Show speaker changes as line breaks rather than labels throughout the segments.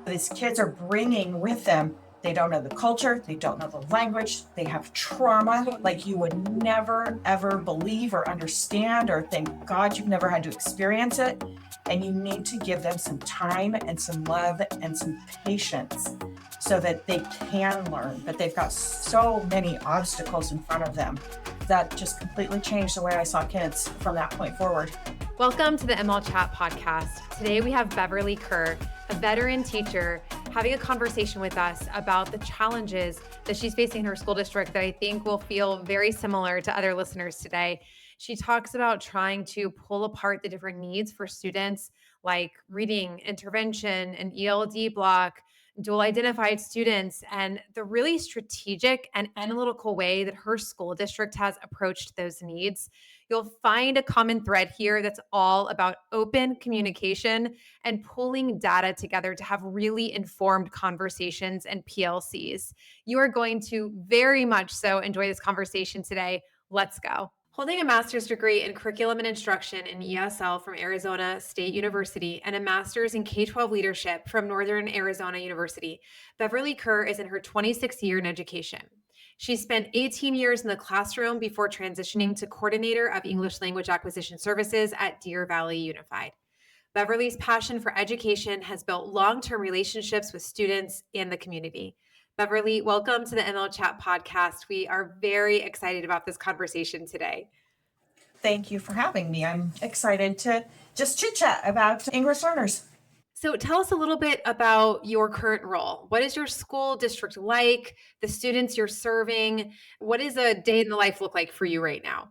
These kids are bringing with them, they don't know the culture, they don't know the language, they have trauma like you would never, ever believe or understand or think, God, you've never had to experience it. And you need to give them some time and some love and some patience so that they can learn. But they've got so many obstacles in front of them that just completely changed the way I saw kids from that point forward.
Welcome to the ML Chat podcast. Today we have Beverly Kerr, a veteran teacher, having a conversation with us about the challenges that she's facing in her school district that I think will feel very similar to other listeners today. She talks about trying to pull apart the different needs for students like reading, intervention, an ELD block, dual identified students, and the really strategic and analytical way that her school district has approached those needs. You'll find a common thread here that's all about open communication and pulling data together to have really informed conversations and PLCs. You are going to very much so enjoy this conversation today. Let's go. Holding a master's degree in curriculum and instruction in ESL from Arizona State University and a master's in K-12 leadership from Northern Arizona University, Beverly Kerr is in her 26th year in education. She spent 18 years in the classroom before transitioning to coordinator of English language acquisition services at Deer Valley Unified. Beverly's passion for education has built long-term relationships with students and the community. Beverly, welcome to the ML Chat podcast. We are very excited about this conversation today.
Thank you for having me. I'm excited to just chit chat about English learners.
So tell us a little bit about your current role. What is your school district like? The students you're serving? What does a day in the life look like for you right now?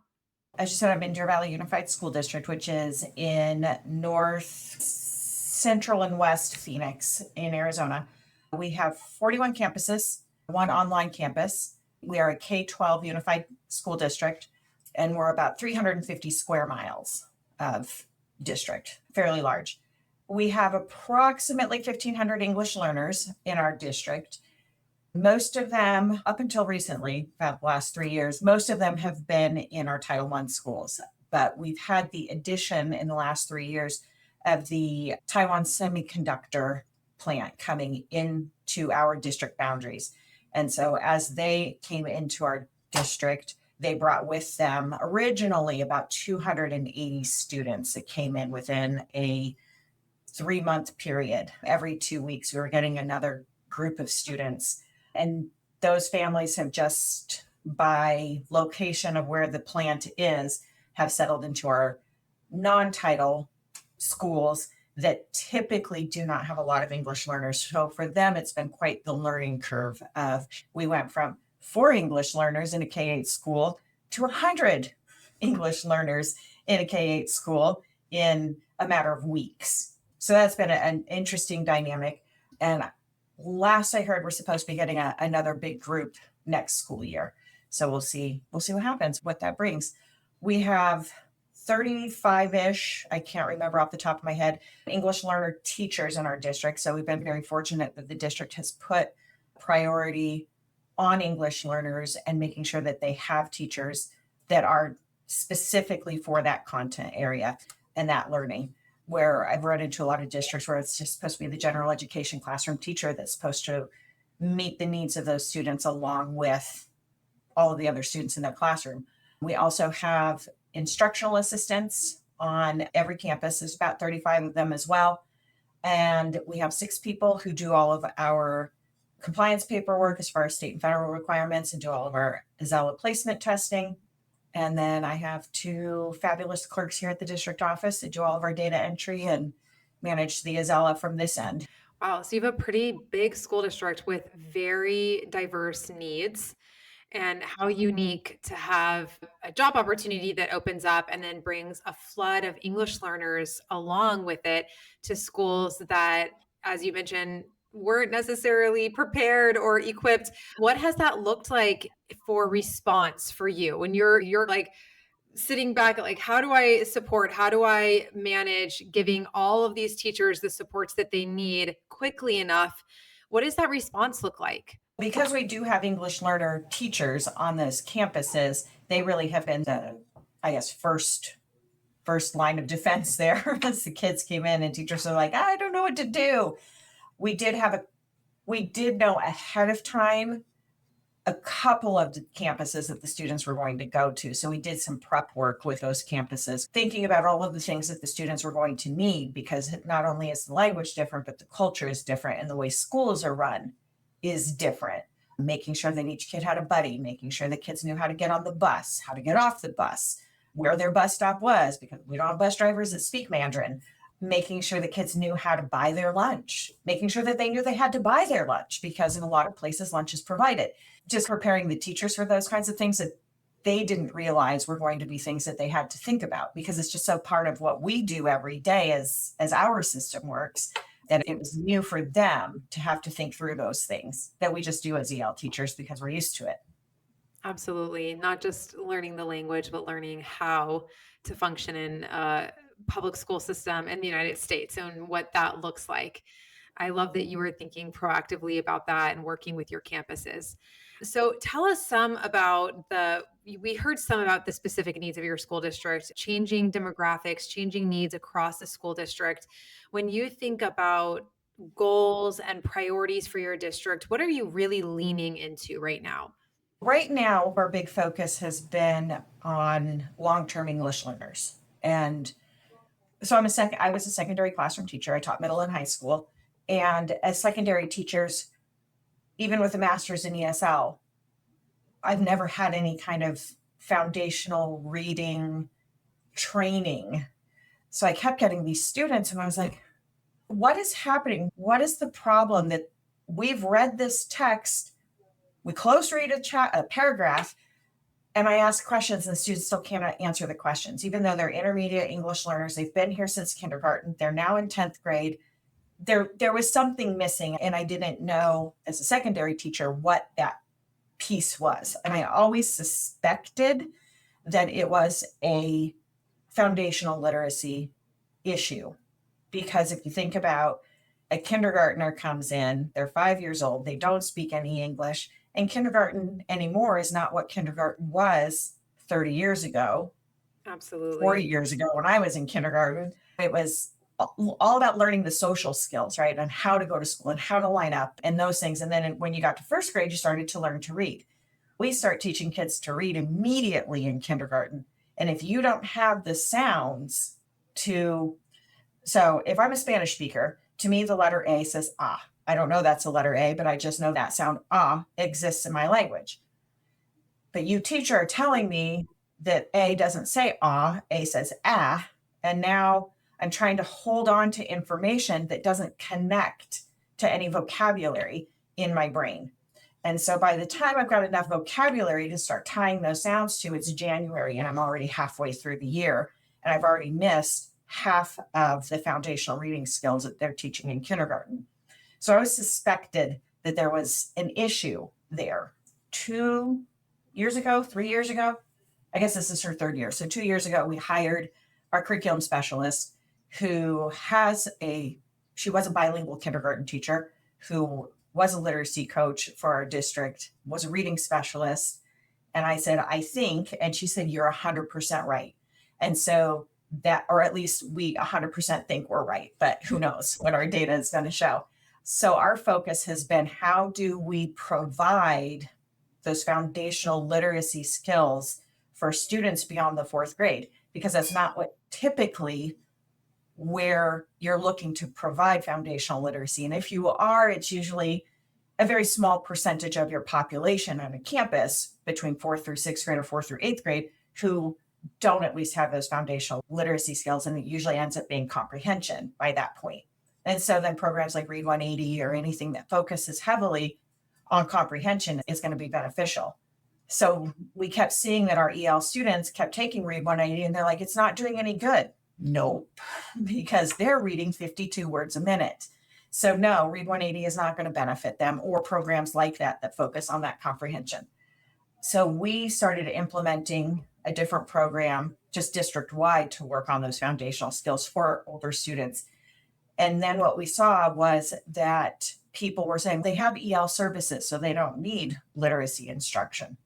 As you said, I'm in Deer Valley Unified School District, which is in north, central, and west Phoenix in Arizona. We have 41 campuses, one online campus. We are a K-12 unified school district, and we're about 350 square miles of district, fairly large. We have approximately 1,500 English learners in our district. Most of them, up until recently, about the last 3 years, most of them have been in our Title I schools. But we've had the addition in the last 3 years of the Taiwan semiconductor plant coming into our district boundaries. And so as they came into our district, they brought with them originally about 280 students that came in within a 3-month period. Every 2 weeks, we were getting another group of students. And those families have just, by location of where the plant is, have settled into our non-title schools that typically do not have a lot of English learners. So for them, it's been quite the learning curve of, we went from 4 English learners in a K-8 school to 100 English learners in a K-8 school in a matter of weeks. So that's been an interesting dynamic. And last I heard, we're supposed to be getting another big group next school year. So we'll see what happens, what that brings. We have 35-ish, I can't remember off the top of my head, English learner teachers in our district. So we've been very fortunate that the district has put priority on English learners and making sure that they have teachers that are specifically for that content area and that learning. Where I've run into a lot of districts where it's just supposed to be the general education classroom teacher that's supposed to meet the needs of those students along with all of the other students in that classroom. We also have instructional assistants on every campus. There's about 35 of them as well. And we have 6 people who do all of our compliance paperwork as far as state and federal requirements and do all of our Azella placement testing. And then I have 2 fabulous clerks here at the district office that do all of our data entry and manage the Azella from this end.
Wow, so you have a pretty big school district with very diverse needs. And how unique to have a job opportunity that opens up and then brings a flood of English learners along with it to schools that, as you mentioned, weren't necessarily prepared or equipped. What has that looked like for response for you when you're like sitting back, like, how do I support, how do I manage giving all of these teachers the supports that they need quickly enough? What does that response look like?
Because we do have English learner teachers on those campuses, they really have been the, I guess, first line of defense there as the kids came in and teachers are like, I don't know what to do. we did know ahead of time a couple of the campuses that the students were going to go to. So we did some prep work with those campuses, thinking about all of the things that the students were going to need, because not only is the language different, but the culture is different and the way schools are run is different. Making sure that each kid had a buddy, making sure the kids knew how to get on the bus, how to get off the bus, where their bus stop was, because we don't have bus drivers that speak Mandarin. Making sure the kids knew how to buy their lunch, making sure that they knew they had to buy their lunch, because in a lot of places lunch is provided. Just preparing the teachers for those kinds of things that they didn't realize were going to be things that they had to think about, because it's just so part of what we do every day as our system works, that it was new for them to have to think through those things that we just do as EL teachers because we're used to it.
Absolutely. Not just learning the language, but learning how to function in a public school system in the United States and what that looks like. I love that you were thinking proactively about that and working with your campuses. So tell us we heard some about the specific needs of your school district, changing demographics, changing needs across the school district. When you think about goals and priorities for your district, what are you really leaning into right now?
Right now, our big focus has been on long-term English learners. And so I was a secondary classroom teacher. I taught middle and high school. And as secondary teachers, even with a master's in ESL, I've never had any kind of foundational reading training. So I kept getting these students and I was like, what is happening? What is the problem that we've read this text? We close read a paragraph, and I ask questions and the students still cannot answer the questions, even though they're intermediate English learners. They've been here since kindergarten. They're now in 10th grade. There was something missing, and I didn't know as a secondary teacher what that piece was. And I always suspected that it was a foundational literacy issue, because if you think about a kindergartner comes in, they're 5 years old, they don't speak any English, and kindergarten anymore is not what kindergarten was 30 years ago,
Absolutely.
40 years ago when I was in kindergarten. It was all about learning the social skills, right? And how to go to school and how to line up and those things. And then when you got to first grade, you started to learn to read. We start teaching kids to read immediately in kindergarten. And if you don't have the sounds so if I'm a Spanish speaker, to me, the letter A says ah. I don't know that's a letter A, but I just know that sound ah exists in my language. But you teacher are telling me that A doesn't say ah, A says ah. And now I'm trying to hold on to information that doesn't connect to any vocabulary in my brain. And so by the time I've got enough vocabulary to start tying those sounds to, it's January and I'm already halfway through the year and I've already missed half of the foundational reading skills that they're teaching in kindergarten. So I was suspected that there was an issue there. 2 years ago, 3 years ago, I guess this is her third year. So 2 years ago, we hired our curriculum specialist she was a bilingual kindergarten teacher who was a literacy coach for our district, was a reading specialist. And I said, I think, and she said, you're 100% right. And so or at least we 100% think we're right, but who knows what our data is going to show. So our focus has been, how do we provide those foundational literacy skills for students beyond the fourth grade? Because that's not what typically where you're looking to provide foundational literacy. And if you are, it's usually a very small percentage of your population on a campus between fourth through sixth grade or fourth through eighth grade who don't at least have those foundational literacy skills. And it usually ends up being comprehension by that point. And so then programs like Read 180 or anything that focuses heavily on comprehension is going to be beneficial. So we kept seeing that our EL students kept taking Read 180 and they're like, it's not doing any good. Nope, because they're reading 52 words a minute. So no, Read 180 is not going to benefit them, or programs like that focus on that comprehension. So we started implementing a different program just district-wide to work on those foundational skills for older students. And then what we saw was that people were saying they have EL services, so they don't need literacy instruction.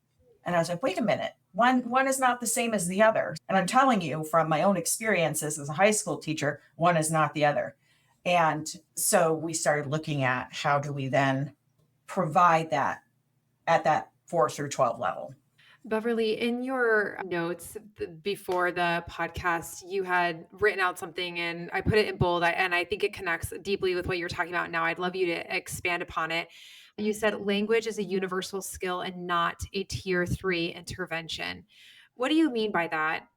And I was like, wait a minute, one is not the same as the other. And I'm telling you from my own experiences as a high school teacher, one is not the other. And so we started looking at how do we then provide that at that 4 through 12 level.
Beverly, in your notes before the podcast, you had written out something and I put it in bold, and I think it connects deeply with what you're talking about now. I'd love you to expand upon it. You said language is a universal skill and not a tier 3 intervention. What do you mean by that?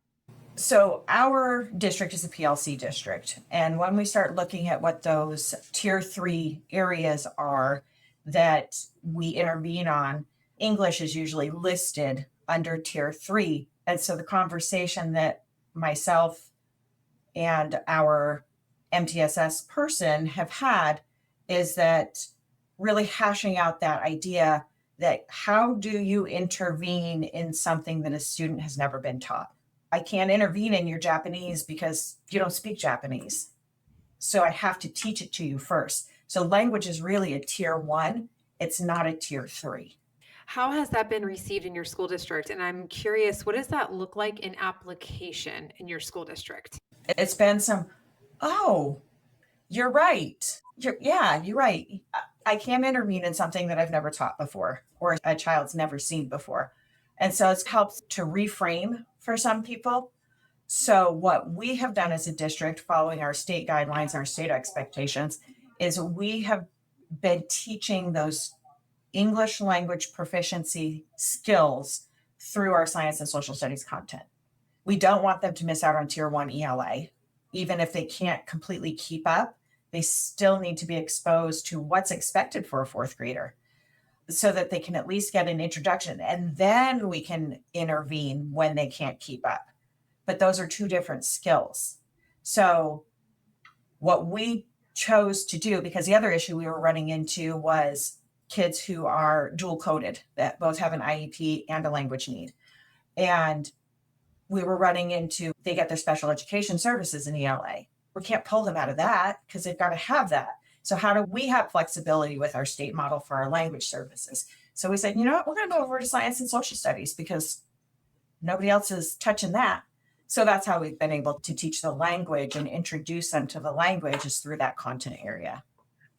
So our district is a PLC district. And when we start looking at what those tier 3 areas are that we intervene on, English is usually listed under tier 3. And so the conversation that myself and our MTSS person have had is that really hashing out that idea that how do you intervene in something that a student has never been taught? I can't intervene in your Japanese because you don't speak Japanese. So I have to teach it to you first. So language is really a tier 1. It's not a tier 3.
How has that been received in your school district? And I'm curious, what does that look like in application in your school district?
It's been oh, you're right. You're right. I can't intervene in something that I've never taught before or a child's never seen before. And so it's helped to reframe for some people. So what we have done as a district, following our state guidelines, our state expectations, is we have been teaching those English language proficiency skills through our science and social studies content. We don't want them to miss out on tier 1 ELA. Even if they can't completely keep up, they still need to be exposed to what's expected for a 4th grader so that they can at least get an introduction. And then we can intervene when they can't keep up. But those are 2 different skills. So what we chose to do, because the other issue we were running into was kids who are dual coded, that both have an IEP and a language need. And we were running into, they get their special education services in ELA. We can't pull them out of that because they've got to have that. So how do we have flexibility with our state model for our language services? So we said, you know what, we're going to go over to science and social studies because nobody else is touching that. So that's how we've been able to teach the language and introduce them to the language is through that content area.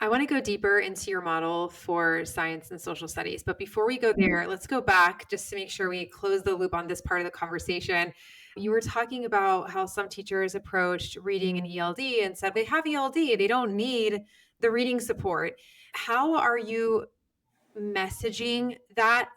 I want to go deeper into your model for science and social studies. But before we go there, let's go back just to make sure we close the loop on this part of the conversation. You were talking about how some teachers approached reading in ELD and said they have ELD, they don't need the reading support. How are you messaging that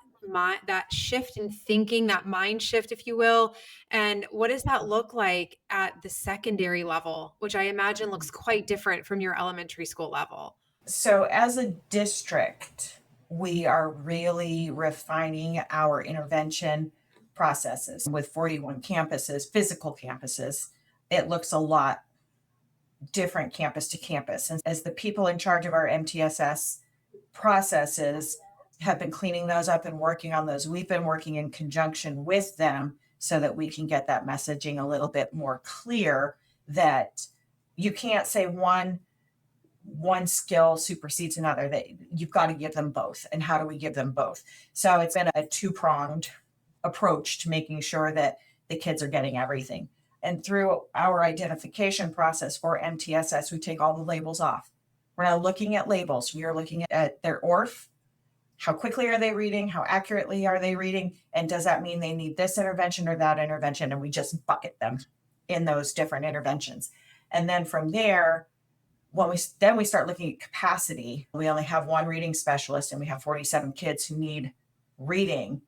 shift in thinking, that mind shift, if you will? And what does that look like at the secondary level, which I imagine looks quite different from your elementary school level?
So as a district, we are really refining our intervention processes. With 41 campuses, physical campuses, it looks a lot different campus to campus. And as the people in charge of our MTSS processes have been cleaning those up and working on those, we've been working in conjunction with them so that we can get that messaging a little bit more clear that you can't say one skill supersedes another, that you've got to give them both. And how do we give them both? So it's been a 2-pronged approach to making sure that the kids are getting everything. And through our identification process for MTSS, we take all the labels off. We're not looking at labels. We are looking at their ORF. How quickly are they reading? How accurately are they reading? And does that mean they need this intervention or that intervention? And we just bucket them in those different interventions. And then from there, when we start looking at capacity, we only have 1 reading specialist and we have 47 kids who need reading.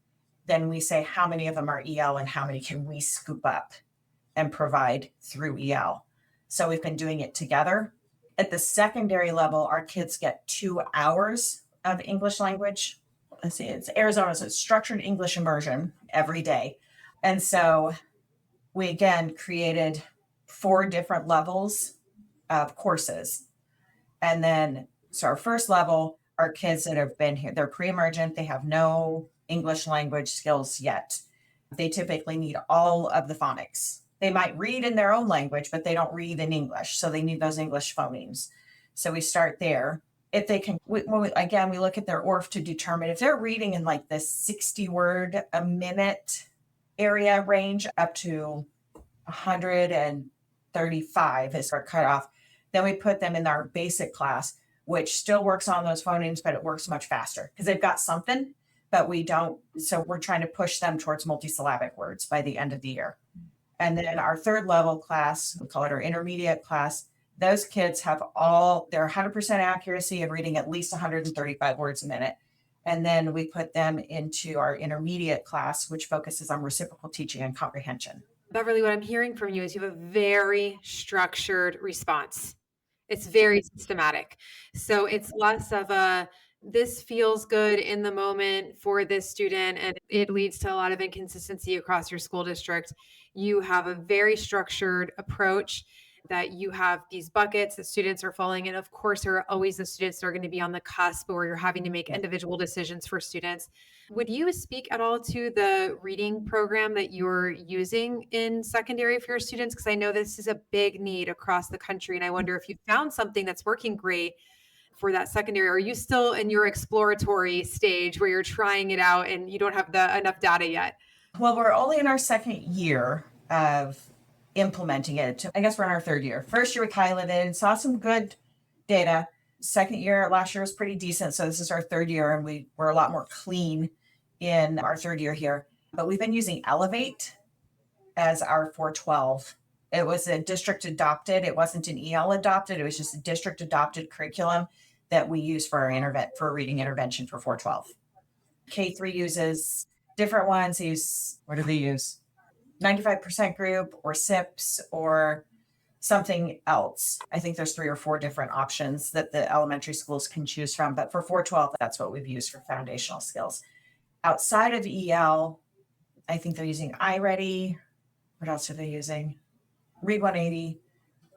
Then we say how many of them are EL and how many can we scoop up and provide through EL. So we've been doing it together. At the secondary level, our kids get 2 hours of English language. Let's see, it's Arizona's a structured English immersion every day. And so we again created 4 different levels of courses. And then, so our first level are kids that have been here, they're pre-emergent, they have no English language skills yet. They typically need all of the phonics. They might read in their own language, but they don't read in English. So they need those English phonemes. So we start there. If they can, we look at their ORF to determine if they're reading in like the 60 word a minute area range up to 135 is our cutoff. Then we put them in our basic class, which still works on those phonemes, but it works much faster because they've got something, but we don't. So we're trying to push them towards multisyllabic words by the end of the year. And then our third level class, we call it our intermediate class, those kids have they're 100% accuracy of reading at least 135 words a minute. And then we put them into our intermediate class, which focuses on reciprocal teaching and comprehension.
Beverly, what I'm hearing from you is you have a very structured response. It's very systematic. So it's less of this feels good in the moment for this student, and it leads to a lot of inconsistency across your school district. You have a very structured approach that you have these buckets that students are falling in. Of course, there are always the students that are going to be on the cusp where you're having to make individual decisions for students. Would you speak at all to the reading program that you're using in secondary for your students? Because I know this is a big need across the country. And I wonder if you found something that's working great for that secondary. Or are you still in your exploratory stage where you're trying it out and you don't have enough data yet?
Well, we're only in our second year of implementing it. I guess we're in our third year. First year we piloted and saw some good data. Second year, last year was pretty decent. So this is our third year and we're a lot more clean in our third year here. But we've been using Elevate as our 412. It was a district adopted. It wasn't an EL adopted. It was just a district adopted curriculum that we use for our for reading intervention for 412. K3 uses different ones. What do they use? 95% group or SIPs or something else. I think there's 3 or 4 different options that the elementary schools can choose from. But for 412, that's what we've used for foundational skills. Outside of EL, I think they're using iReady. What else are they using? Read 180.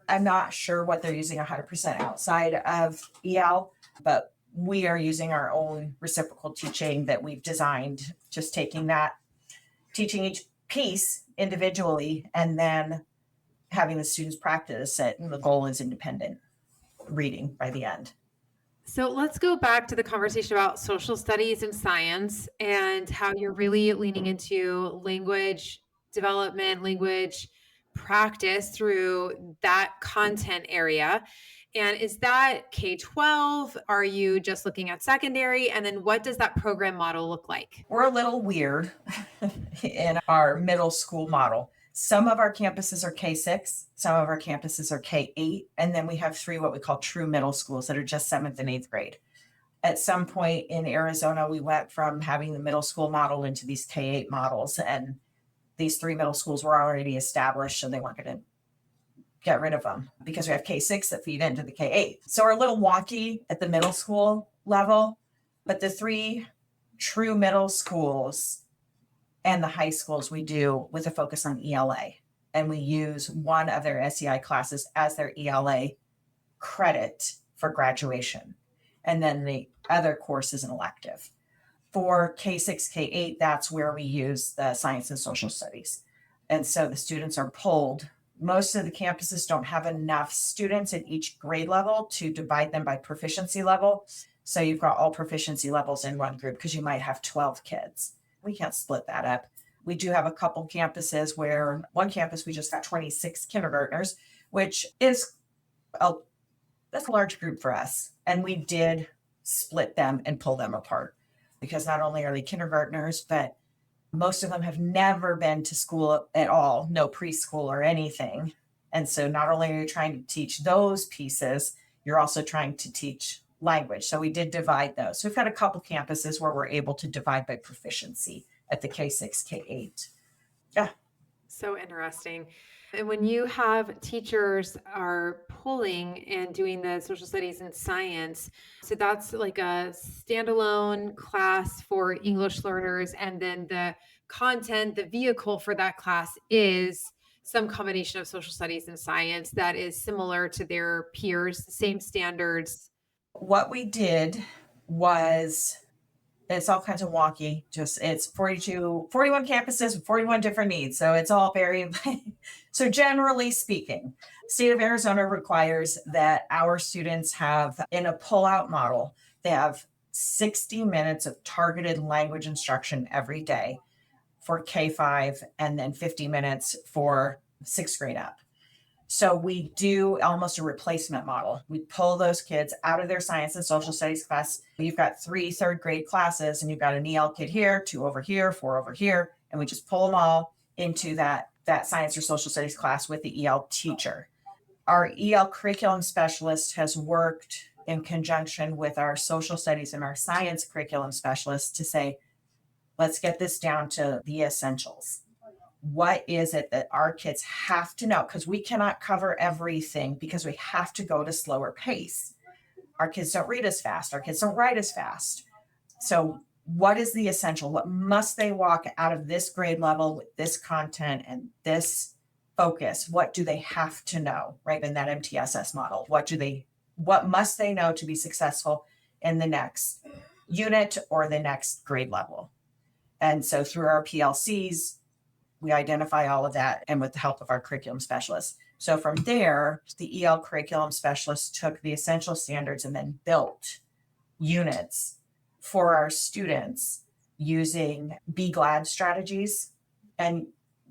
I'm not sure what they're using 100% outside of EL, but we are using our own reciprocal teaching that we've designed, just taking that, teaching each piece individually, and then having the students practice it. And the goal is independent reading by the end.
So let's go back to the conversation about social studies and science and how you're really leaning into language development, language practice through that content area. And is that K-12? Are you just looking at secondary? And then what does that program model look like?
We're a little weird in our middle school model. Some of our campuses are K6, some of our campuses are K8, and then we have 3 what we call true middle schools that are just 7th and 8th grade. At some point in Arizona, we went from having the middle school model into these K8 models, and these 3 middle schools were already established, so they weren't going to get rid of them because we have K6 that feed into the K8. So we're a little wonky at the middle school level, but the 3 true middle schools and the high schools we do with a focus on ELA. And we use one of their SEI classes as their ELA credit for graduation. And then the other course is an elective. For K6, K8, that's where we use the science and social studies. And so the students are pulled. Most of the campuses don't have enough students at each grade level to divide them by proficiency level. So you've got all proficiency levels in one group because you might have 12 kids. We can't split that up. We do have a couple campuses where one campus, we just got 26 kindergartners, which is that's a large group for us. And we did split them and pull them apart because not only are they kindergartners, but most of them have never been to school at all, no preschool or anything. And so not only are you trying to teach those pieces, you're also trying to teach language. So we did divide those. So we've got a couple campuses where we're able to divide by proficiency at the K6, K8. Yeah.
So interesting. And when you have teachers are pulling and doing the social studies and science, so that's like a standalone class for English learners. And then the content, the vehicle for that class is some combination of social studies and science that is similar to their peers, same standards.
What we did was, it's all kinds of wonky, it's 41 campuses with 41 different needs. So it's all very, so generally speaking, state of Arizona requires that our students have, in a pull-out model, they have 60 minutes of targeted language instruction every day for K5 and then 50 minutes for 6th grade up. So we do almost a replacement model. We pull those kids out of their science and social studies class. You've got 3 third grade classes and you've got an EL kid here, 2 over here, 4 over here. And we just pull them all into that science or social studies class with the EL teacher. Our EL curriculum specialist has worked in conjunction with our social studies and our science curriculum specialists to say, let's get this down to the essentials. What is it that our kids have to know? Because we cannot cover everything because we have to go at a slower pace. Our kids don't read as fast. Our kids don't write as fast. So what is the essential? What must they walk out of this grade level with this content and this focus? What do they have to know, right? In that MTSS model, what must they know to be successful in the next unit or the next grade level? And so through our PLCs, we identify all of that, and with the help of our curriculum specialists. So from there, the EL curriculum specialist took the essential standards and then built units for our students using Be Glad strategies and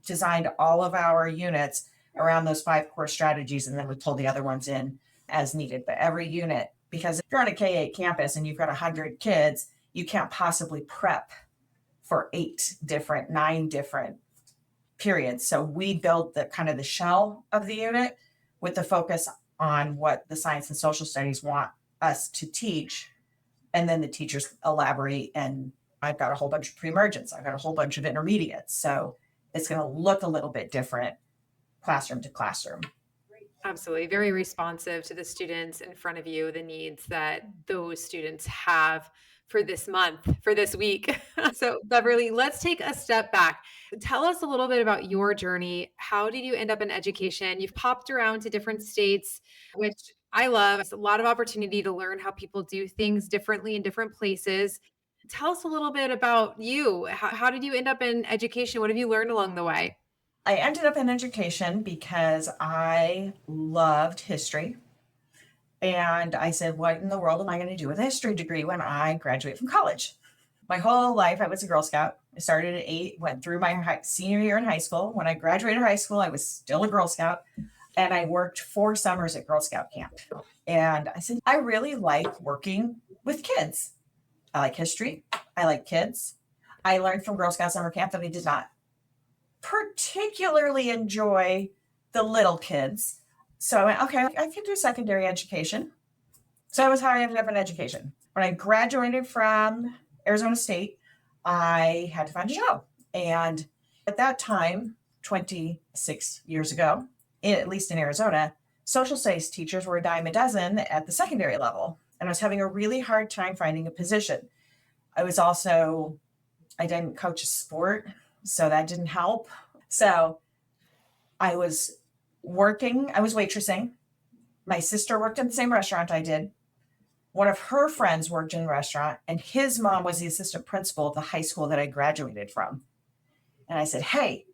designed all of our units around those 5 core strategies. And then we pull the other ones in as needed. But every unit, because if you're on a K-8 campus and you've got 100 kids, you can't possibly prep for 9 different periods. So we build the kind of the shell of the unit with the focus on what the science and social studies want us to teach. And then the teachers elaborate, and I've got a whole bunch of pre-emergents. I've got a whole bunch of intermediates. So it's going to look a little bit different classroom to classroom.
Absolutely. Very responsive to the students in front of you, the needs that those students have for this month, for this week. So Beverly, let's take a step back. Tell us a little bit about your journey. How did you end up in education? You've popped around to different states, which I love. It's a lot of opportunity to learn how people do things differently in different places. Tell us a little bit about you. How did you end up in education? What have you learned along the way?
I ended up in education because I loved history. And I said, what in the world am I going to do with a history degree when I graduate from college? My whole life, I was a Girl Scout. I started at 8, went through my senior year in high school. When I graduated high school, I was still a Girl Scout. And I worked 4 summers at Girl Scout camp. And I said, I really like working with kids. I like history. I like kids. I learned from Girl Scout summer camp that I did not particularly enjoy the little kids. So I went, okay, I can do secondary education. So that was how I ended up in education. When I graduated from Arizona State, I had to find a job. And at that time, 26 years ago, at least in Arizona, social studies teachers were a dime a dozen at the secondary level. And I was having a really hard time finding a position. I didn't coach a sport, so that didn't help. So I was waitressing. My sister worked in the same restaurant I did. One of her friends worked in the restaurant, and his mom was the assistant principal of the high school that I graduated from. And I said, hey,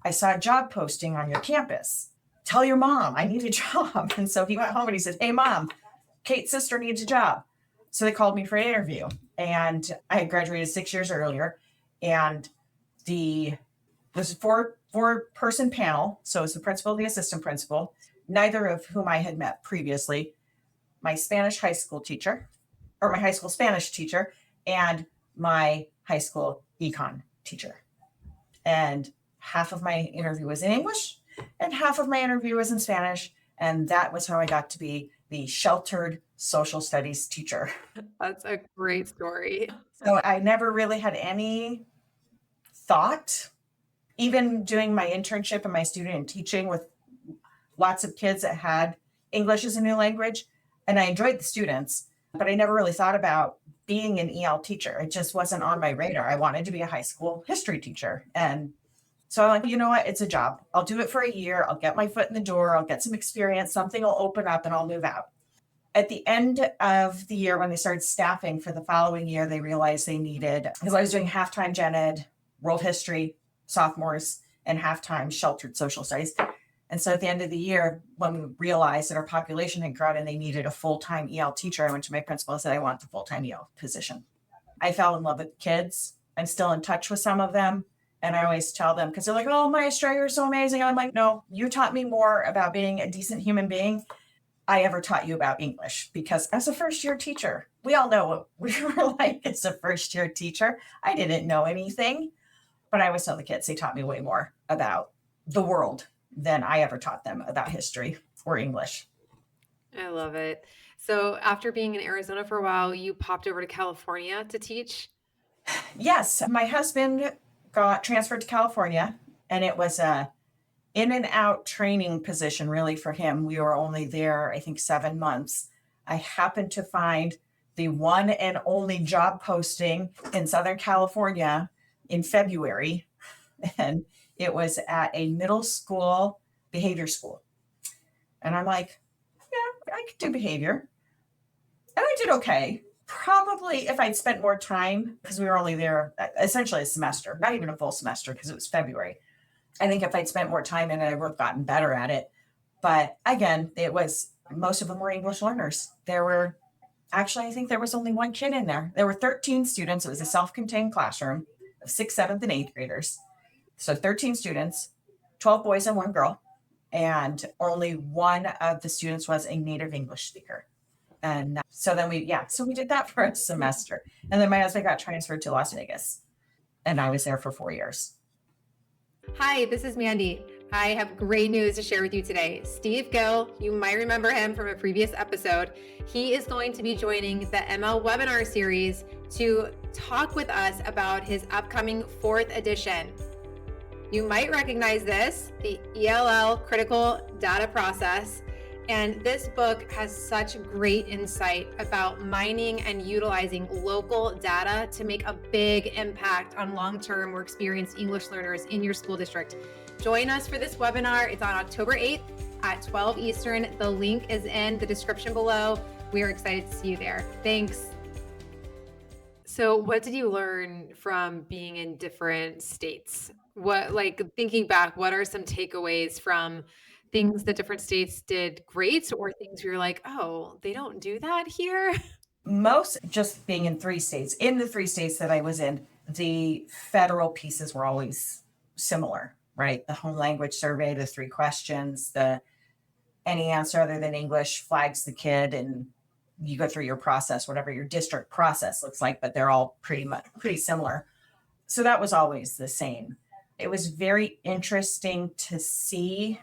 I saw a job posting on your campus. Tell your mom I need a job. And so he went home and he said, hey, Mom, Kate's sister needs a job. So they called me for an interview. And I had graduated 6 years earlier. And this was a 4-person panel. So it was the principal, the assistant principal, neither of whom I had met previously, my high school Spanish teacher, and my high school econ teacher. And half of my interview was in English and half of my interview was in Spanish. And that was how I got to be the sheltered social studies teacher.
That's a great story.
So I never really had any thought, even doing my internship and my student and teaching with lots of kids that had English as a new language. And I enjoyed the students, but I never really thought about being an EL teacher. It just wasn't on my radar. I wanted to be a high school history teacher. And so I'm like, you know what? It's a job. I'll do it for a year. I'll get my foot in the door. I'll get some experience. Something will open up and I'll move out. At the end of the year, when they started staffing for the following year, they realized they needed, because I was doing half-time gen ed, world history, sophomores, and half-time sheltered social studies. And so at the end of the year, when we realized that our population had grown and they needed a full-time EL teacher, I went to my principal and said, I want the full-time EL position. I fell in love with kids. I'm still in touch with some of them. And I always tell them, because they're like, oh, Maestra, you're so amazing. I'm like, no, you taught me more about being a decent human being I ever taught you about English. Because as a first year teacher, we all know what we were like as a first year teacher. I didn't know anything, but I always tell the kids they taught me way more about the world than I ever taught them about history or English.
I love it. So after being in Arizona for a while, you popped over to California to teach?
Yes, my husband got transferred to California, and it was a in and out training position really for him. We were only there, I think, 7 months. I happened to find the one and only job posting in Southern California in February, and it was at a middle school behavior school. And I'm like, yeah, I could do behavior. And I did okay. Probably if I'd spent more time, because we were only there essentially a semester, not even a full semester, because it was February. I think if I'd spent more time in it, I would have gotten better at it. But again, it was most of them were English learners. There were actually, I think there was only one kid in there. There were 13 students. It was a self contained classroom of sixth, seventh, and eighth graders. So 13 students, 12 boys and one girl. And only one of the students was a native English speaker. And so then so we did that for a semester. And then my husband got transferred to Las Vegas. And I was there for 4 years.
Hi, this is Mandy. I have great news to share with you today. Steve Gill, you might remember him from a previous episode. He is going to be joining the ML webinar series to talk with us about his upcoming 4th edition. You might recognize this, the ELL Critical Data Process. And this book has such great insight about mining and utilizing local data to make a big impact on long-term or experienced English learners in your school district. Join us for this webinar. It's on October 8th at 12 Eastern. The link is in the description below. We are excited to see you there. Thanks. So what did you learn from being in different states? Thinking back, what are some takeaways from things that different states did great or things where you're like, oh, they don't do that here?
Most just being in 3 states. In the 3 states that I was in, the federal pieces were always similar, right? The home language survey, the 3 questions, the any answer other than English flags the kid, and you go through your process, whatever your district process looks like, but they're all pretty similar. So that was always the same. It was very interesting to see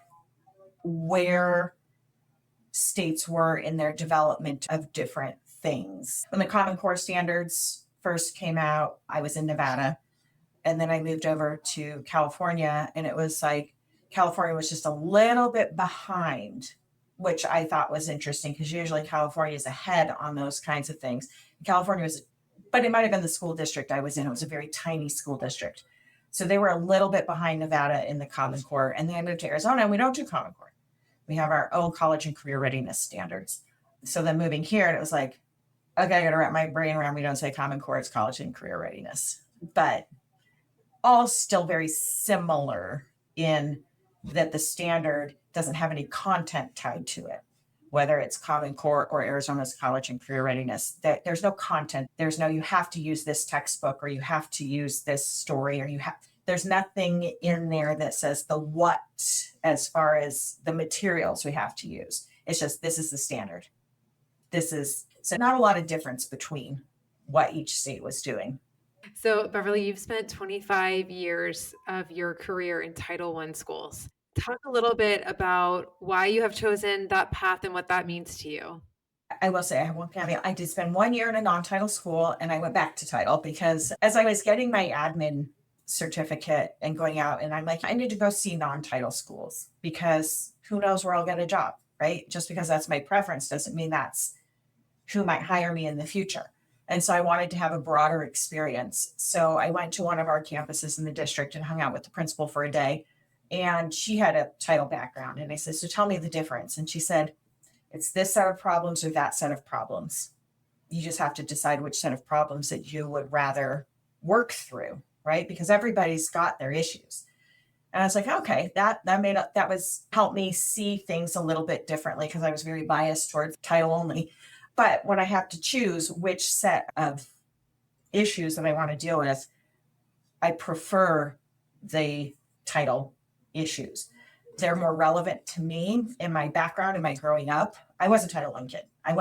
where states were in their development of different things. When the Common Core standards first came out, I was in Nevada, and then I moved over to California, and it was like California was just a little bit behind, which I thought was interesting because usually California is ahead on those kinds of things. California was, but it might have been the school district I was in. It was a very tiny school district. So they were a little bit behind Nevada in the Common Core. And then I moved to Arizona, and we don't do Common Core. We have our own college and career readiness standards. So then moving here, and it was like, okay, I got to wrap my brain around. We don't say Common Core, it's college and career readiness. But all still very similar in that the standard doesn't have any content tied to it, whether it's Common Core or Arizona's college and career readiness. There's no content. There's no, you have to use this textbook or you have to use this story or there's nothing in there that says the what as far as the materials we have to use. It's just, this is the standard. So not a lot of difference between what each state was doing.
So Beverly, you've spent 25 years of your career in Title I schools. Talk a little bit about why you have chosen that path and what that means to you.
I will say, I have one caveat. I did spend 1 year in a non-title school and I went back to title because as I was getting my admin certificate and going out, and I'm like, I need to go see non-title schools because who knows where I'll get a job, right? Just because that's my preference doesn't mean that's who might hire me in the future. And so I wanted to have a broader experience. So I went to one of our campuses in the district and hung out with the principal for a day. And she had a title background. And I said, so tell me the difference. And she said, it's this set of problems or that set of problems. You just have to decide which set of problems that you would rather work through, right? Because everybody's got their issues. And I was like, okay, that helped me see things a little bit differently because I was very biased towards title only. But when I have to choose which set of issues that I want to deal with, I prefer the title issues. They're more relevant to me in my background and my growing up. I was a Title I kid. I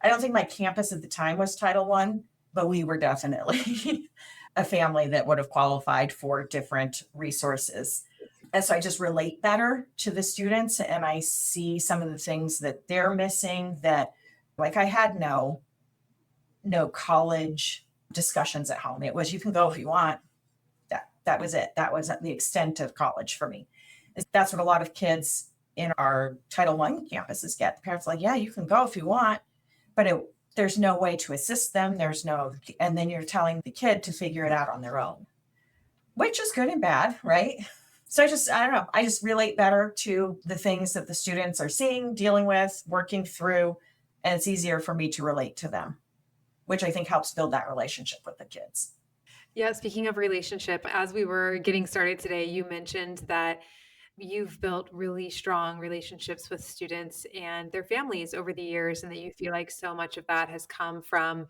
don't think my campus at the time was Title I, but we were definitely a family that would have qualified for different resources. And so I just relate better to the students, and I see some of the things that they're missing that, like, I had no college discussions at home. It was, you can go if you want. That was it. That was the extent of college for me. That's what a lot of kids in our Title I campuses get. The parents are like, yeah, you can go if you want, but there's no way to assist them. And then you're telling the kid to figure it out on their own, which is good and bad, right? So I don't know. I just relate better to the things that the students are seeing, dealing with, working through, and it's easier for me to relate to them, which I think helps build that relationship with the kids.
Yeah, speaking of relationship, as we were getting started today, you mentioned that you've built really strong relationships with students and their families over the years, and that you feel like so much of that has come from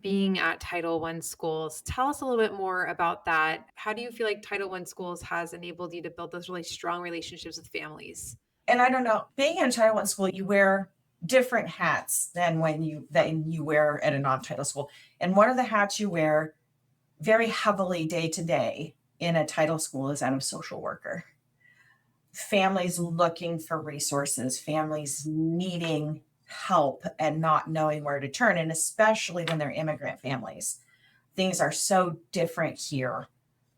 being at Title I schools. Tell us a little bit more about that. How do you feel like Title I schools has enabled you to build those really strong relationships with families?
And I don't know, being in Title I school, you wear different hats than you wear at a non-title school. And one of the hats you wear very heavily day to day in a title school is that of social worker. Families looking for resources, families needing help and not knowing where to turn, and especially when they're immigrant families. Things are so different here,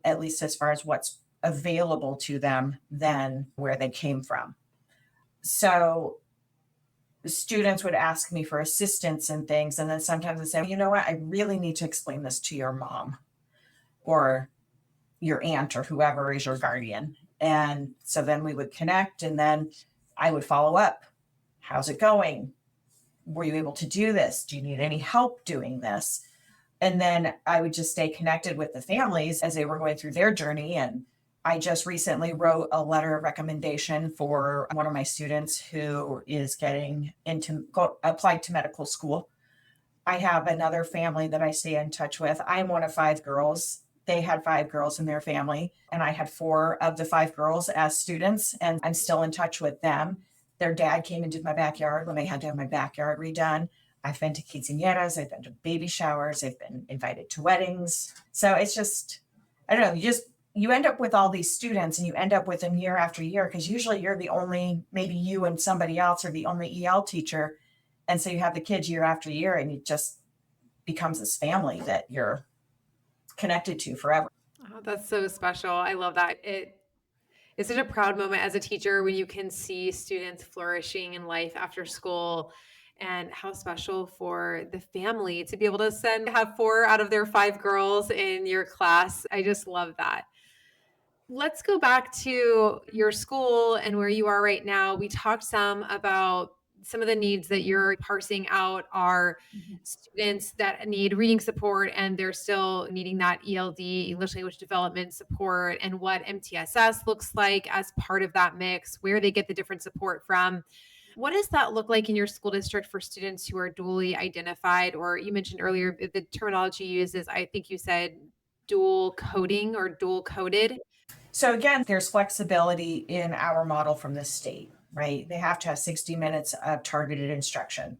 at least as far as what's available to them than where they came from. So students would ask me for assistance and things, and then sometimes I say, you know what, I really need to explain this to your mom or your aunt or whoever is your guardian. And so then we would connect, and then I would follow up. How's it going? Were you able to do this? Do you need any help doing this? And then I would just stay connected with the families as they were going through their journey. And I just recently wrote a letter of recommendation for one of my students who is applied to medical school. I have another family that I stay in touch with. I'm one of 5 girls. They had 5 girls in their family, and I had 4 of the 5 girls as students, and I'm still in touch with them. Their dad came and did my backyard when I had to have my backyard redone. I've been to quinceañeras, I've been to baby showers, I've been invited to weddings. So it's just, I don't know, you end up with all these students, and you end up with them year after year, because usually you're the only, maybe you and somebody else are the only EL teacher. And so you have the kids year after year, and it just becomes this family that you're connected to forever.
Oh, that's so special. I love that. It's such a proud moment as a teacher when you can see students flourishing in life after school, and how special for the family to be able to have 4 out of their 5 girls in your class. I just love that. Let's go back to your school and where you are right now. We talked some about some of the needs that you're parsing out are students that need reading support, and they're still needing that ELD, English language development support, and what MTSS looks like as part of that mix, where they get the different support from. What does that look like in your school district for students who are dually identified? Or you mentioned earlier, the terminology you use is, I think you said, dual coding or dual coded.
So again, there's flexibility in our model from the state, right? They have to have 60 minutes of targeted instruction.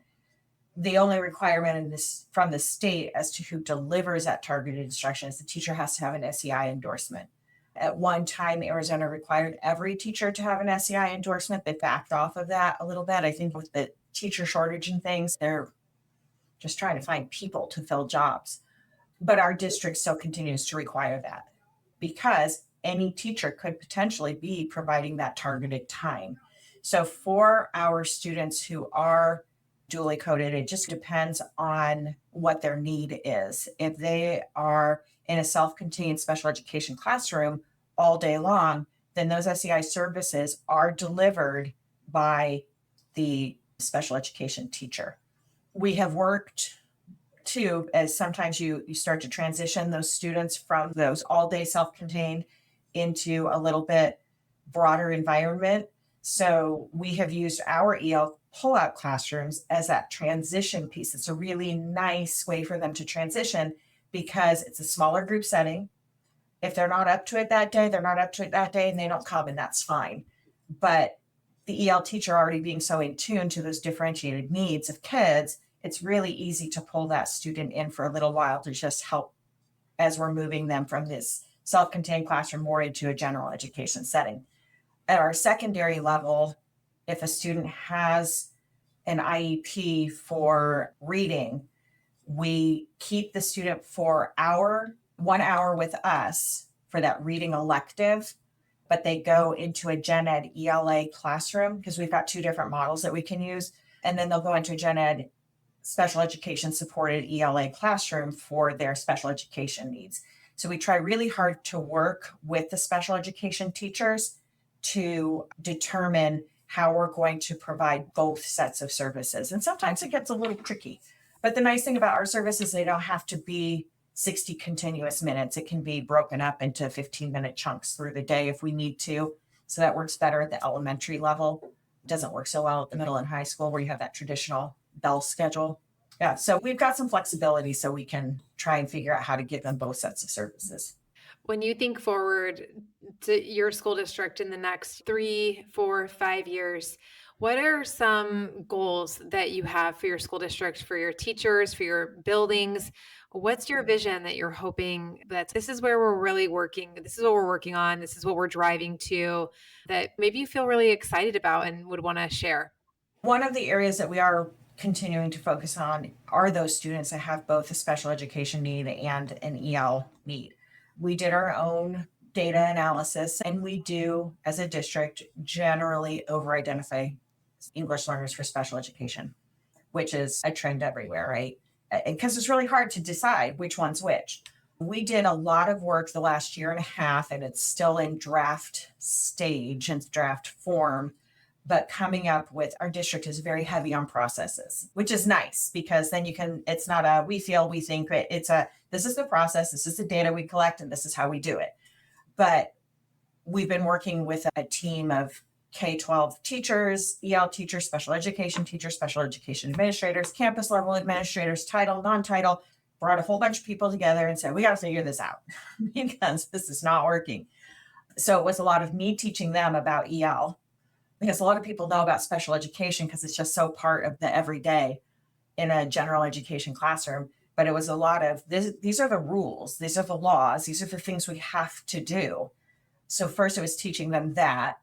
The only requirement from the state as to who delivers that targeted instruction is the teacher has to have an SEI endorsement. At one time, Arizona required every teacher to have an SEI endorsement. They backed off of that a little bit. I think with the teacher shortage and things, they're just trying to find people to fill jobs. But our district still continues to require that, because any teacher could potentially be providing that targeted time. So for our students who are dually coded, it just depends on what their need is. If they are in a self-contained special education classroom all day long, then those SEI services are delivered by the special education teacher. We have worked too, as sometimes you start to transition those students from those all-day self-contained into a little bit broader environment. So we have used our EL pull-out classrooms as that transition piece. It's a really nice way for them to transition, because it's a smaller group setting. If they're not up to it that day, they're not up to it that day and they don't come, and that's fine. But the EL teacher already being so in tune to those differentiated needs of kids, it's really easy to pull that student in for a little while to just help as we're moving them from this self-contained classroom more into a general education setting. At our secondary level, if a student has an IEP for reading, we keep the student for 1 hour with us for that reading elective, but they go into a gen ed ELA classroom because we've got 2 different models that we can use. And then they'll go into a gen ed special education supported ELA classroom for their special education needs. So we try really hard to work with the special education teachers to determine how we're going to provide both sets of services. And sometimes it gets a little tricky. But the nice thing about our services, they don't have to be 60 continuous minutes. It can be broken up into 15-minute chunks through the day if we need to. So that works better at the elementary level. It doesn't work so well at the middle and high school where you have that traditional bell schedule. Yeah, so we've got some flexibility so we can try and figure out how to give them both sets of services.
When you think forward to your school district in the next 3, 4, 5 years, what are some goals that you have for your school district, for your teachers, for your buildings? What's your vision that you're hoping that this is where we're really working? This is what we're working on. This is what we're driving to, that maybe you feel really excited about and would want to share?
One of the areas that we are continuing to focus on are those students that have both a special education need and an EL need. We did our own data analysis, and we do, as a district, generally over-identify English learners for special education, which is a trend everywhere, right? Because it's really hard to decide which one's which. We did a lot of work the last year and a half, and it's still in draft stage and draft form. But coming up with our district is very heavy on processes, which is nice because then it's not a we feel, we think, it's a this is the process, this is the data we collect, and this is how we do it. But we've been working with a team of K-12 teachers, EL teachers, special education administrators, campus level administrators, title, non-title, brought a whole bunch of people together and said, we got to figure this out because this is not working. So it was a lot of me teaching them about EL, because a lot of people know about special education because it's just so part of the everyday in a general education classroom. But it was a lot of these are the rules, these are the laws, these are the things we have to do. So first it was teaching them that.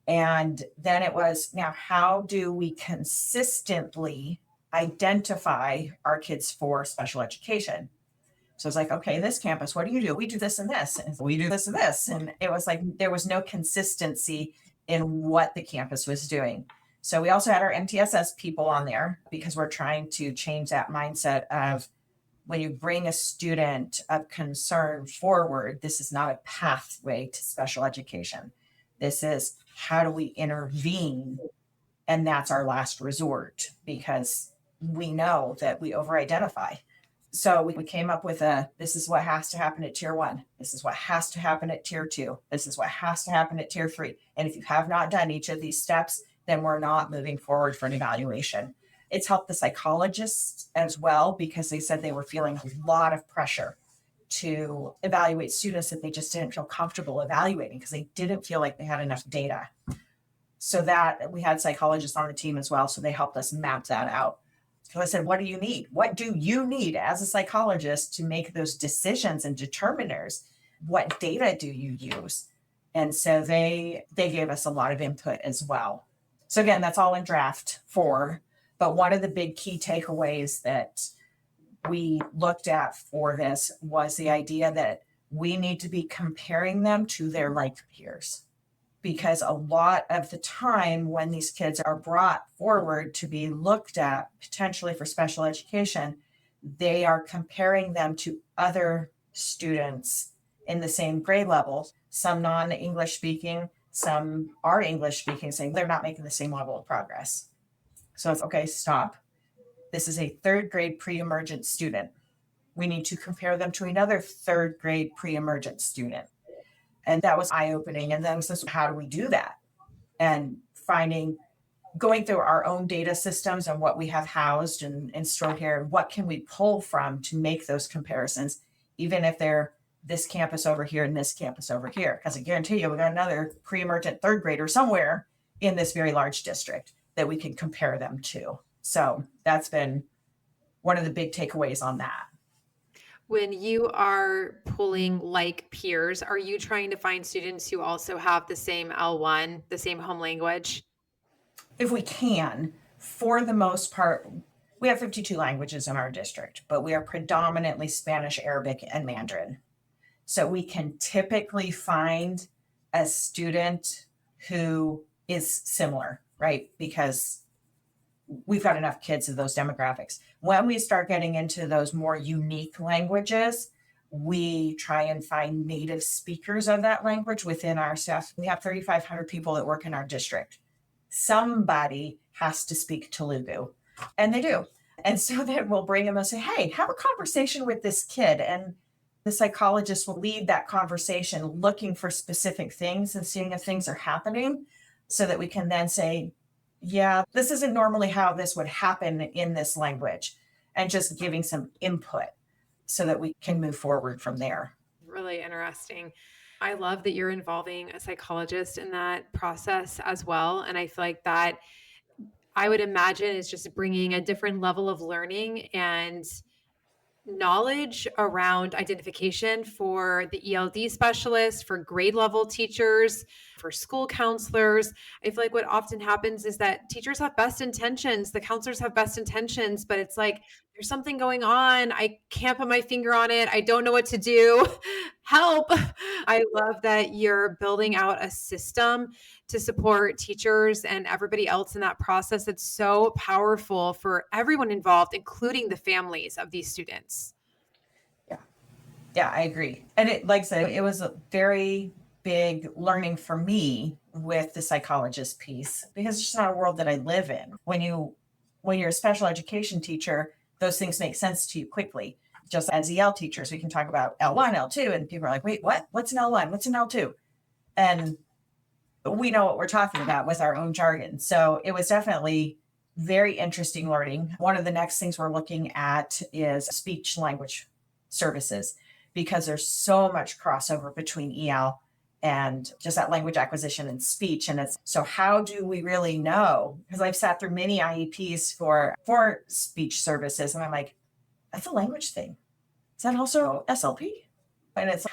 And then it was, now how do we consistently identify our kids for special education? So it's like, okay, this campus, what do you do? We do this and this, and we do this and this. And it was like, there was no consistency in what the campus was doing. So we also had our MTSS people on there because we're trying to change that mindset of when you bring a student of concern forward, this is not a pathway to special education. This is how do we intervene? And that's our last resort because we know that we over-identify. So we came up with this is what has to happen at tier 1. This is what has to happen at tier 2. This is what has to happen at tier 3. And if you have not done each of these steps, then we're not moving forward for an evaluation. It's helped the psychologists as well because they said they were feeling a lot of pressure to evaluate students that they just didn't feel comfortable evaluating because they didn't feel like they had enough data. So that we had psychologists on the team as well. So they helped us map that out. So I said, what do you need? What do you need as a psychologist to make those decisions and determiners? What data do you use? And so they gave us a lot of input as well. So again, that's all in draft 4. But one of the big key takeaways that we looked at for this was the idea that we need to be comparing them to their like peers. Because a lot of the time when these kids are brought forward to be looked at potentially for special education, they are comparing them to other students in the same grade level, some non-English speaking, some are English speaking, saying they're not making the same level of progress. So it's okay, stop. This is a 3rd grade pre-emergent student. We need to compare them to another 3rd grade pre-emergent student. And that was eye-opening. And then so how do we do that? And going through our own data systems and what we have housed and stored here, what can we pull from to make those comparisons, even if they're this campus over here and this campus over here. Because I guarantee you, we got another pre-emergent third grader somewhere in this very large district that we can compare them to. So that's been one of the big takeaways on that.
When you are pulling like peers, are you trying to find students who also have the same L1, the same home language?
If we can, for the most part, we have 52 languages in our district, but we are predominantly Spanish, Arabic, and Mandarin. So we can typically find a student who is similar, right? Because we've got enough kids of those demographics. When we start getting into those more unique languages, we try and find native speakers of that language within our staff. We have 3,500 people that work in our district. Somebody has to speak Telugu, and they do. And so then we'll bring them and say, hey, have a conversation with this kid. And the psychologist will lead that conversation looking for specific things and seeing if things are happening so that we can then say, yeah, this isn't normally how this would happen in this language, and just giving some input so that we can move forward from there.
Really interesting. I love that you're involving a psychologist in that process as well. And I feel like that, I would imagine, is just bringing a different level of learning and knowledge around identification for the ELD specialists, for grade level teachers, for school counselors. I feel like what often happens is that teachers have best intentions, the counselors have best intentions, but it's like, there's something going on. I can't put my finger on it. I don't know what to do. Help. I love that you're building out a system to support teachers and everybody else in that process. It's so powerful for everyone involved, including the families of these students.
Yeah, I agree. And it, like I said, it was a very big learning for me with the psychologist piece, because it's just not a world that I live in. When you're a special education teacher, those things make sense to you quickly. Just as EL teachers, we can talk about L1, L2, and people are like, wait, what? What's an L1? What's an L2? And we know what we're talking about with our own jargon. So it was definitely very interesting learning. One of the next things we're looking at is speech language services, because there's so much crossover between EL and just that language acquisition and speech. And it's, so how do we really know? Because I've sat through many IEPs for speech services, and I'm like, that's a language thing. Is that also SLP? And it's,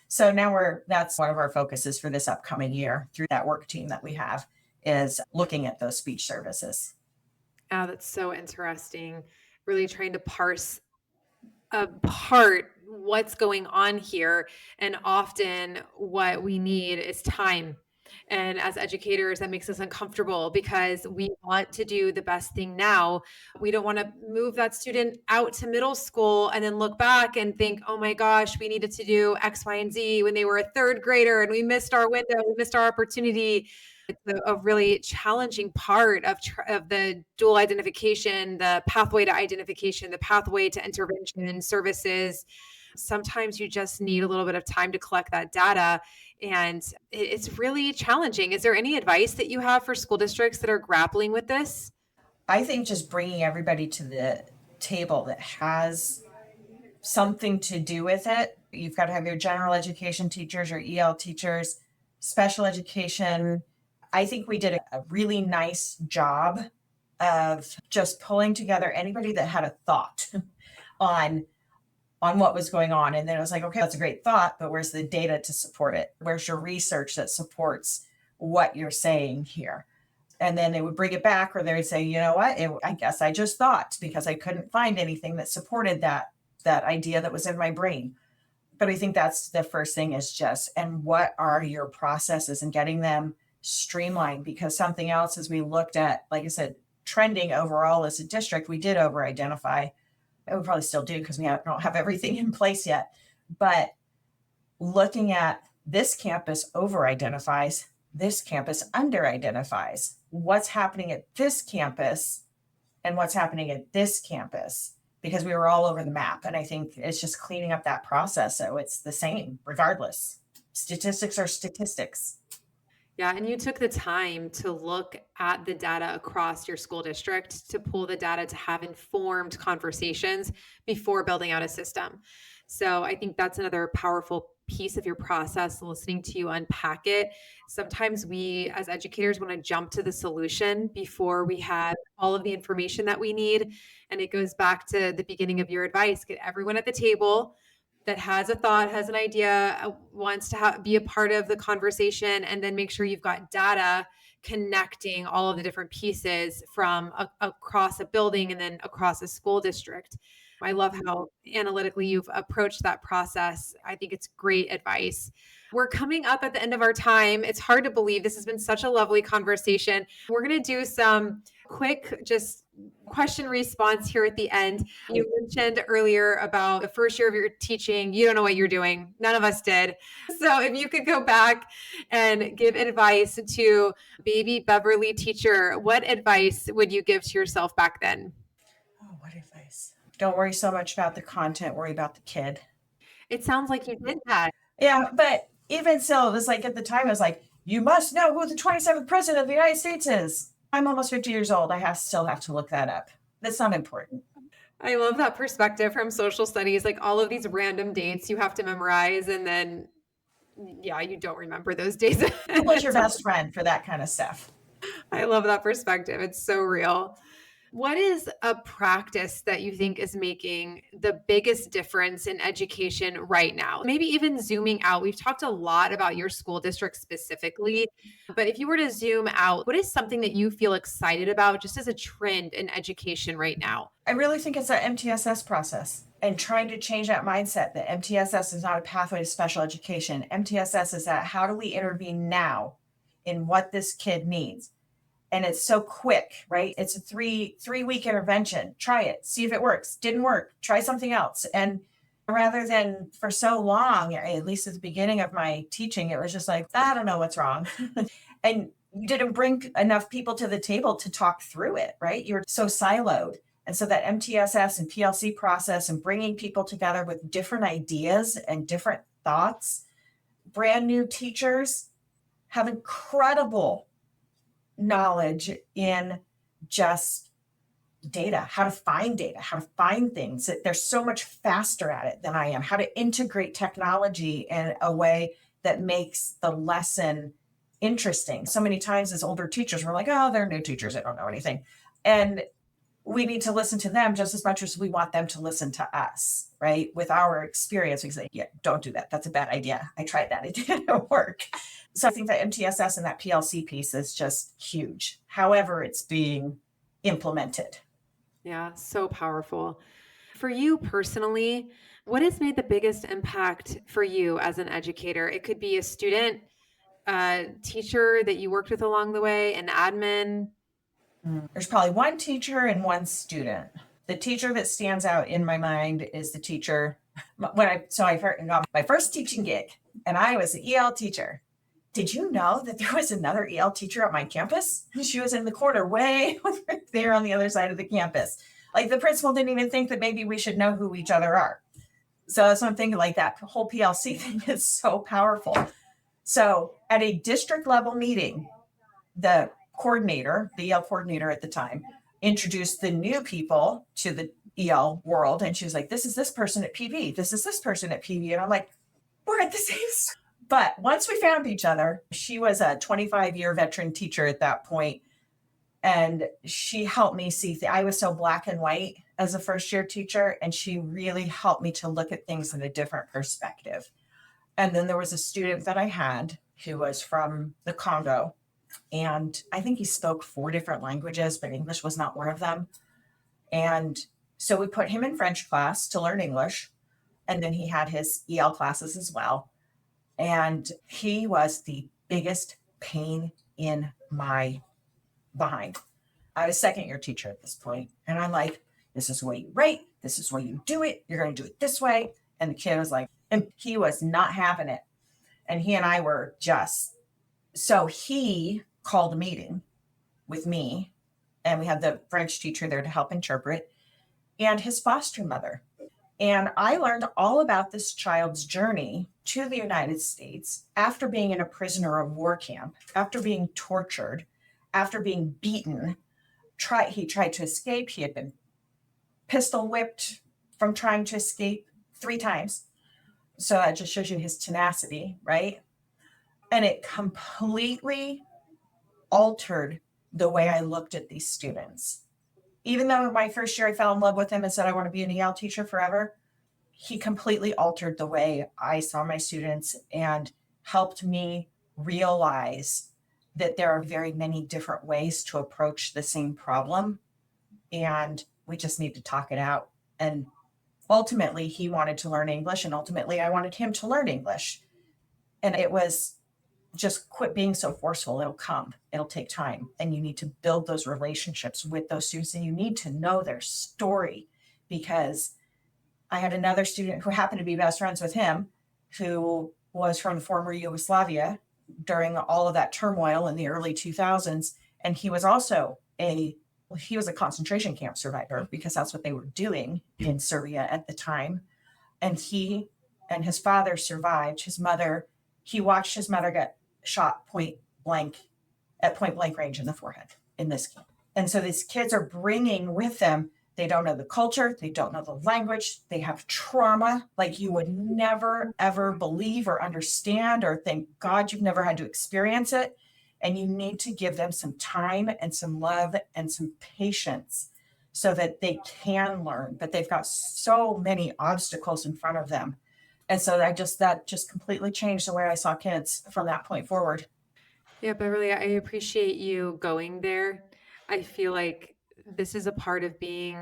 So now that's one of our focuses for this upcoming year through that work team that we have, is looking at those speech services.
Oh, that's so interesting. Really trying to parse apart what's going on here. And often what we need is time. And as educators, that makes us uncomfortable because we want to do the best thing now. We don't want to move that student out to middle school and then look back and think, oh my gosh, we needed to do X, Y, and Z when they were a third grader and we missed our window, we missed our opportunity. It's a really challenging part of the dual identification, the pathway to identification, the pathway to intervention services. Sometimes you just need a little bit of time to collect that data, and it's really challenging. Is there any advice that you have for school districts that are grappling with this?
I think just bringing everybody to the table that has something to do with it. You've got to have your general education teachers, your EL teachers, special education. I think we did a really nice job of just pulling together anybody that had a thought on what was going on. And then it was like, okay, that's a great thought, but where's the data to support it? Where's your research that supports what you're saying here? And then they would bring it back, or they would say, you know what, I guess I just thought, because I couldn't find anything that supported that idea that was in my brain. But I think that's the first thing, is just, and what are your processes, and getting them streamlined. Because something else, as we looked at, like I said, trending overall as a district, we did over-identify. And we probably still do, because we don't have everything in place yet. But looking at this campus over-identifies, this campus under-identifies. What's happening at this campus and what's happening at this campus? Because we were all over the map. And I think it's just cleaning up that process so it's the same regardless. Statistics are statistics.
Yeah, and you took the time to look at the data across your school district, to pull the data to have informed conversations before building out a system. So I think that's another powerful piece of your process, listening to you unpack it. Sometimes we as educators want to jump to the solution before we have all of the information that we need. And it goes back to the beginning of your advice: get everyone at the table that has a thought, has an idea, wants to be a part of the conversation, and then make sure you've got data connecting all of the different pieces from across a building and then across a school district. I love how analytically you've approached that process. I think it's great advice. We're coming up at the end of our time. It's hard to believe this has been such a lovely conversation. We're going to do some quick, just question response here at the end. You mentioned earlier about the first year of your teaching, you don't know what you're doing. None of us did. So if you could go back and give advice to baby Beverly teacher, what advice would you give to yourself back then?
Oh, what advice? Don't worry so much about the content, worry about the kid.
It sounds like you did that.
Yeah, but even so, it was like at the time, I was like, you must know who the 27th president of the United States is. I'm almost 50 years old. Still have to look that up. That's not important.
I love that perspective from social studies, like all of these random dates you have to memorize, and then, yeah, you don't remember those days.
Who's your best friend for that kind of stuff?
I love that perspective. It's so real. What is a practice that you think is making the biggest difference in education right now? Maybe even zooming out. We've talked a lot about your school district specifically, but if you were to zoom out, what is something that you feel excited about just as a trend in education right now?
I really think it's that MTSS process and trying to change that mindset that MTSS is not a pathway to special education. MTSS is that how do we intervene now in what this kid needs? And it's so quick, right? It's a three-week intervention. Try it, see if it works. Didn't work, try something else. And rather than for so long, at least at the beginning of my teaching, it was just like, I don't know what's wrong. And you didn't bring enough people to the table to talk through it, right? You're so siloed. And so that MTSS and PLC process and bringing people together with different ideas and different thoughts, brand new teachers have incredible knowledge in just data, how to find things. They're so much faster at it than I am, how to integrate technology in a way that makes the lesson interesting. So many times as older teachers, we're like, oh, they're new teachers, they don't know anything. And we need to listen to them just as much as we want them to listen to us, right? With our experience, we say, yeah, don't do that. That's a bad idea. I tried that. It didn't work. So I think that MTSS and that PLC piece is just huge. However, it's being implemented.
Yeah, so powerful. For you personally, what has made the biggest impact for you as an educator? It could be a student, a teacher that you worked with along the way, an admin.
There's probably one teacher and one student. The teacher that stands out in my mind is the teacher I got my first teaching gig, and I was the EL teacher. Did you know that there was another EL teacher at my campus? She was in the corner way there on the other side of the campus. Like the principal didn't even think that maybe we should know who each other are. So that's what I'm thinking, like that whole PLC thing is so powerful. So at a district level meeting, the EL coordinator at the time, introduced the new people to the EL world. And she was like, this is this person at PV. This is this person at PV. And I'm like, we're at the same school. But once we found each other, she was a 25-year veteran teacher at that point. And she helped me see, I was so black and white as a first year teacher. And she really helped me to look at things in a different perspective. And then there was a student that I had who was from the Congo. And I think he spoke 4 different languages, but English was not one of them. And so we put him in French class to learn English. And then he had his EL classes as well. And he was the biggest pain in my behind. I was second year teacher at this point. And I'm like, this is the way you write. This is the way you do it. You're going to do it this way. And the kid was like, and he was not having it. And he and I were so he called a meeting with me, and we had the French teacher there to help interpret, and his foster mother. And I learned all about this child's journey to the United States after being in a prisoner of war camp, after being tortured, after being beaten. He tried to escape. He had been pistol whipped from trying to escape 3 times. So that just shows you his tenacity, right? And it completely altered the way I looked at these students. Even though my first year I fell in love with him and said I want to be an EL teacher forever, he completely altered the way I saw my students and helped me realize that there are very many different ways to approach the same problem. And we just need to talk it out. And ultimately, he wanted to learn English, and ultimately, I wanted him to learn English. And it was just quit being so forceful. It'll come, it'll take time. And you need to build those relationships with those students, and you need to know their story, because I had another student who happened to be best friends with him, who was from the former Yugoslavia during all of that turmoil in the early 2000s. And he was also he was a concentration camp survivor, because that's what they were doing in Serbia at the time. And he and his father survived. He watched his mother get shot at point blank range in the forehead in this camp. And so these kids are bringing with them, they don't know the culture, they don't know the language, they have trauma like you would never, ever believe or understand, or thank God you've never had to experience it. And you need to give them some time and some love and some patience so that they can learn. But they've got so many obstacles in front of them. And so that just completely changed the way I saw kids from that point forward.
Yeah, Beverly, I appreciate you going there. I feel like this is a part of being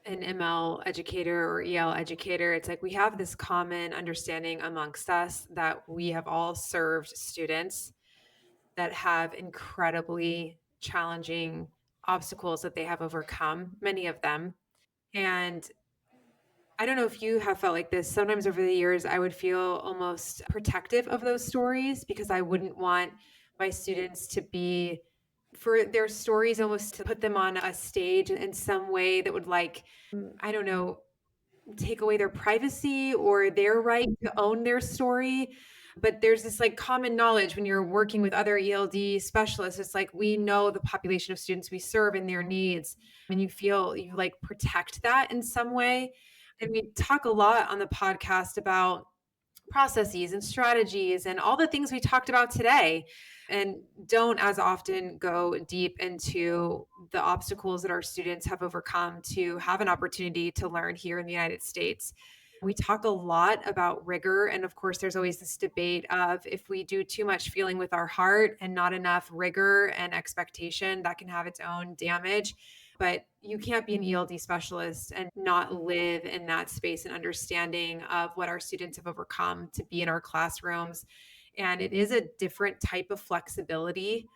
an ML educator or EL educator. It's like we have this common understanding amongst us that we have all served students that have incredibly challenging obstacles that they have overcome, many of them. And I don't know if you have felt like this. Sometimes over the years, I would feel almost protective of those stories, because I wouldn't want my students to be, for their stories, almost to put them on a stage in some way that would, like, I don't know, take away their privacy or their right to own their story. But there's this like common knowledge when you're working with other ELD specialists. It's like we know the population of students we serve and their needs, and you feel you like protect that in some way. And we talk a lot on the podcast about processes and strategies and all the things we talked about today, and don't as often go deep into the obstacles that our students have overcome to have an opportunity to learn here in the United States. We talk a lot about rigor. And of course, there's always this debate of if we do too much feeling with our heart and not enough rigor and expectation, that can have its own damage. But you can't be an ELD specialist and not live in that space and understanding of what our students have overcome to be in our classrooms. And it is a different type of flexibility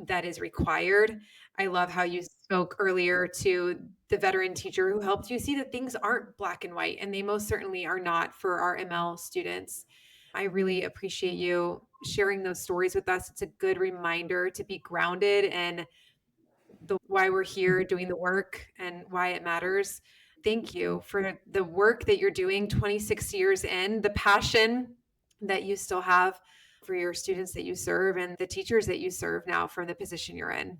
that is required. I love how you spoke earlier to the veteran teacher who helped you see that things aren't black and white, and they most certainly are not for our ML students. I really appreciate you sharing those stories with us. It's a good reminder to be grounded in why we're here doing the work and why it matters. Thank you for the work that you're doing 26 years in, the passion that you still have for your students that you serve and the teachers that you serve now from the position you're in.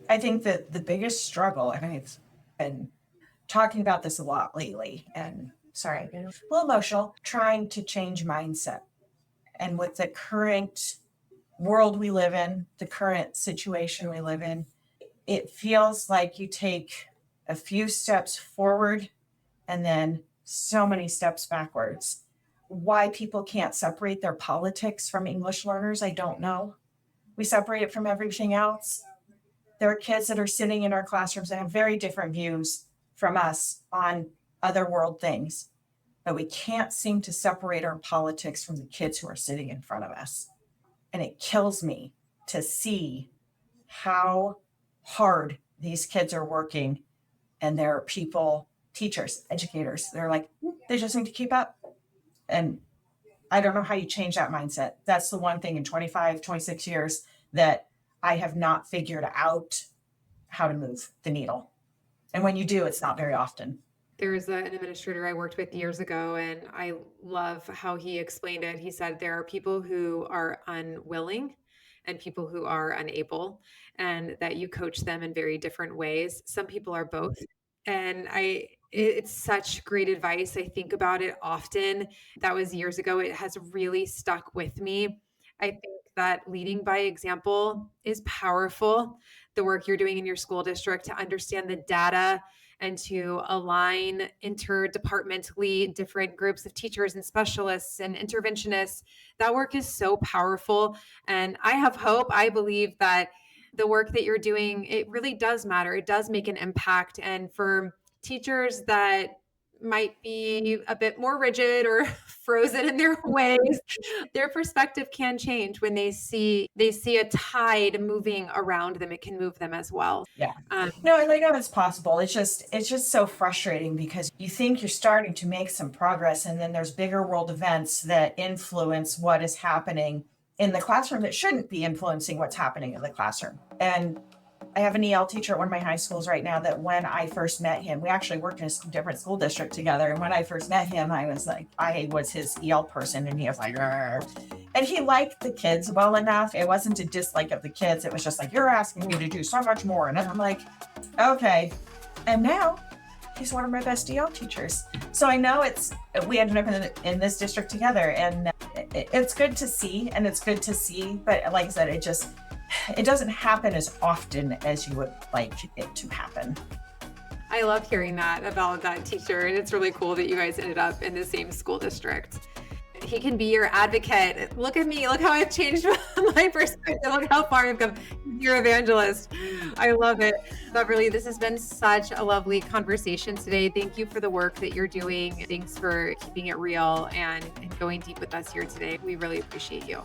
I think that the biggest struggle, and I've been talking about this a lot lately, and sorry, I've been a little emotional, trying to change mindset. And with the current world we live in, the current situation we live in, it feels like you take a few steps forward and then so many steps backwards. Why people can't separate their politics from English learners, I don't know. We separate it from everything else. There are kids that are sitting in our classrooms that have very different views from us on other world things, but we can't seem to separate our politics from the kids who are sitting in front of us. And it kills me to see how hard these kids are working. And there are people, teachers, educators, they're like, they just need to keep up. And I don't know how you change that mindset. That's the one thing in 25, 26 years that I have not figured out how to move the needle. And when you do, it's not very often.
There's an administrator I worked with years ago, and I love how he explained it. He said there are people who are unwilling and people who are unable, and that you coach them in very different ways. Some people are both. And it's such great advice. I think about it often. That was years ago. It has really stuck with me. I think that leading by example is powerful. The work you're doing in your school district to understand the data and to align interdepartmentally different groups of teachers and specialists and interventionists, that work is so powerful. And I have hope. I believe that the work that you're doing, it really does matter. It does make an impact. And for teachers that might be a bit more rigid or frozen in their ways, their perspective can change when they see a tide moving around them. It can move them as well.
Yeah. No, I know it's possible. It's just so frustrating because you think you're starting to make some progress, and then there's bigger world events that influence what is happening in the classroom that shouldn't be influencing what's happening in the classroom. And I have an EL teacher at one of my high schools right now that when I first met him, we actually worked in a different school district together. And when I first met him, I was his EL person, and he was like, "Arr." And he liked the kids well enough. It wasn't a dislike of the kids. It was just like, "You're asking me to do so much more." And I'm like, okay. And now he's one of my best EL teachers. So I know we ended up in this district together, and it's good to see, but like I said, it doesn't happen as often as you would like it to happen.
I love hearing that about that teacher, and it's really cool that you guys ended up in the same school district. He can be your advocate. Look at me. Look how I've changed my perspective. Look how far I've come. You're evangelist. I love it. Beverly, this has been such a lovely conversation today. Thank you for the work that you're doing. Thanks for keeping it real and going deep with us here today. We really appreciate you.